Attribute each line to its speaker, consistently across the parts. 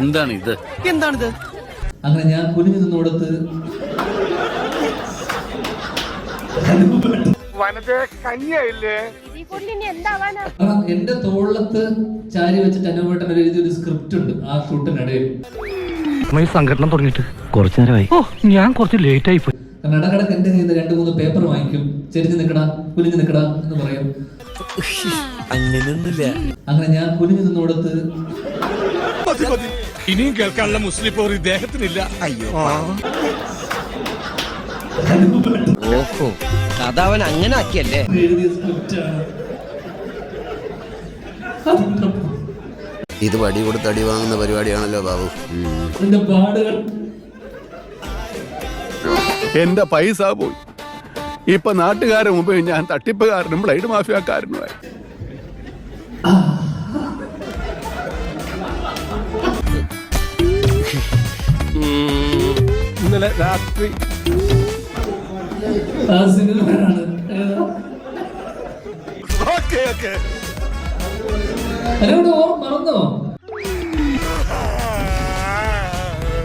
Speaker 1: എന്താണിത്?
Speaker 2: അങ്ങനെ ഞാൻ കുനിഞ്ഞു നിന്നോടത്ത് എന്റെ തോളത്ത് ചാരി വെച്ചിട്ട് അനുവേട്ടൻ എഴുതിയൊരു സ്ക്രിപ്റ്റ് ഉണ്ട് ആ ഷൂട്ടിനിടയിൽ.
Speaker 3: സംഘടന തുടങ്ങിയിട്ട് കുറച്ചു നേരമായി. ഞാൻ കുറച്ച് ലേറ്റ് ആയി പോയി.
Speaker 2: ഇടക്കിടക്ക് എന്റെ കയ്യിൽ നിന്ന് 2-3 പേപ്പർ വാങ്ങിക്കും. ചെരിഞ്ഞു നിക്കടാ, കുനിഞ്ഞു നിക്കടാ എന്ന് പറയും. അങ്ങനെ ഞാൻ കുനിഞ്ഞു നിന്നോടത്ത്
Speaker 1: ഇനിയും കേൾക്കാനുള്ള മുസ്ലിം പോർ ഇദ്ദേഹത്തിനില്ല. അയ്യോ,
Speaker 4: കഥ അവൻ അങ്ങനെ ആക്കിയല്ലേ.
Speaker 2: എഴുതിയ സ്ക്രിപ്റ്റാണ്.
Speaker 5: ഇത് വടി കൊടുത്ത് അടി വാങ്ങുന്ന പരിപാടിയാണല്ലോ ബാബു.
Speaker 2: അതിന്റെ പാടുകൾ.
Speaker 6: എന്റെ പൈസ പോയി. ഇപ്പൊ നാട്ടുകാരുടെ മുമ്പിൽ ഞാൻ തട്ടിപ്പുകാരനും ബ്ലൈഡ് മാഫിയക്കാരനുമായി. ഇന്നലെ രാത്രി
Speaker 2: ആ സിനിമയാണ്. മറന്നോ?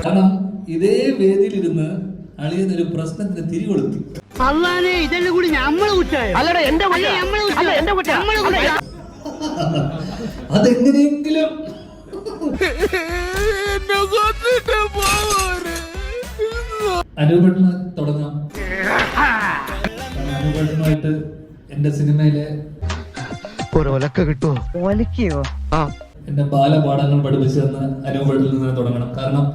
Speaker 2: കാരണം ഇതേ വേദിയിലിരുന്ന് അളിയനൊരു പ്രശ്നത്തിന് തിരികൊളുത്തി. അതെങ്ങനെയെങ്കിലും അനുപേട്ടന് തുടങ്ങാം. അനുപേട്ടനുമായിട്ട് എന്റെ സിനിമയിലെ
Speaker 3: കിട്ടുമോ?
Speaker 2: എന്റെ ബാലപാഠങ്ങൾ പഠിപ്പിച്ചു തന്ന അനുപേട്ടനിൽ നിന്ന് തുടങ്ങണം. കാരണം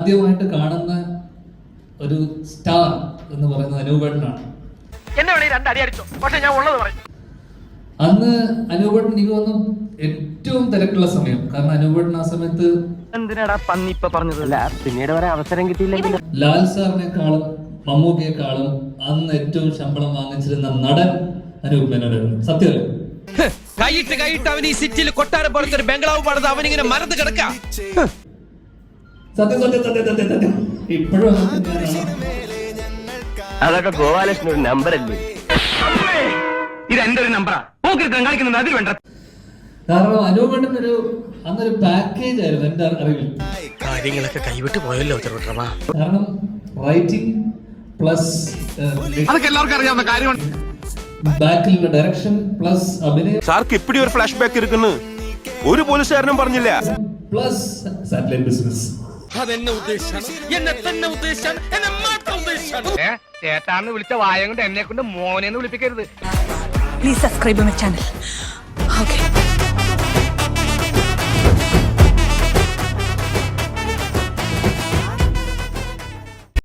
Speaker 2: ആദ്യമായിട്ട് കാണുന്ന ഒരു സ്റ്റാർ എന്ന് പറയുന്നത് അനൂപേട്ടനാണ്. അന്ന് അനൂപേട്ടൻ എനിക്ക് തോന്നുന്നു ഏറ്റവും തിരക്കുള്ള സമയം. കാരണം അനൂപേട്ടൻ ആ സമയത്ത്
Speaker 3: പിന്നീട് വരെ അവസരം കിട്ടിയില്ലെങ്കിൽ
Speaker 2: ലാൽ സാറിനെക്കാളും മമ്മൂക്കയെക്കാളും അന്ന് ഏറ്റവും ശമ്പളം വാങ്ങിച്ചിരുന്ന നടൻ അനൂപ് മേനോനായിരുന്നു. സത്യമല്ലേ?
Speaker 4: കൈയിട്ട് അവൻ ഈ സിറ്റിയിൽ കൊട്ടാരം പോലത്തെ ഒരു ബംഗ്ലാവ് പണിത് അവനിങ്ങനെ മറന്ന് കിടക്ക.
Speaker 2: സത്യം സത്യം സത്യം സത്യം സത്യം. ഇപ്പോഴും
Speaker 3: അതൊക്കെ ഗോപാലകൃഷ്ണൻ ഒരു നമ്പറല്ലേ? ഇത് എന്റെ ഒരു നമ്പറാ. കാണിക്കുന്നത് അതിൽ വേണ്ട.
Speaker 2: കാരണം അനൂപേട്ടനൊരു അന്നൊരു പാക്കേജ് ആയിരുന്നു എന്റെ അറിവിൽ.
Speaker 4: കാര്യങ്ങളൊക്കെ കൈവിട്ട് പോയല്ലോ ചെറുട്ടമാ.
Speaker 2: കാരണം റൈറ്റിംഗ് പ്ലസ്
Speaker 1: അതൊക്കെ എല്ലാവർക്കും അറിയാവുന്ന കാര്യമാണ്.
Speaker 2: ബാക്കിലുള്ള ഡയറക്ഷൻ പ്ലസ് അഭിനയം
Speaker 6: സാർക്ക് ഇപ്പിടി ഒരു ഫ്ലാഷ് ബാക്ക് ഇരിക്കുന്നു. ഒരു പോലീസുകാരനും പറഞ്ഞില്ല.
Speaker 2: Plus satellite business.
Speaker 4: അതെന്നെ ഉദ്ദേശിച്ചാണ്, എന്നെ തന്നെ ഉദ്ദേശിച്ചാണ്, എന്നെ മാത്രം ഉദ്ദേശിച്ചാണ്.
Speaker 3: ചേട്ടാന്ന് വിളിച്ച വായ കൊണ്ട് എന്നെ കൊണ്ട് മോനെന്ന് വിളിപ്പിക്കരുത്.
Speaker 7: Please subscribe my channel. Okay.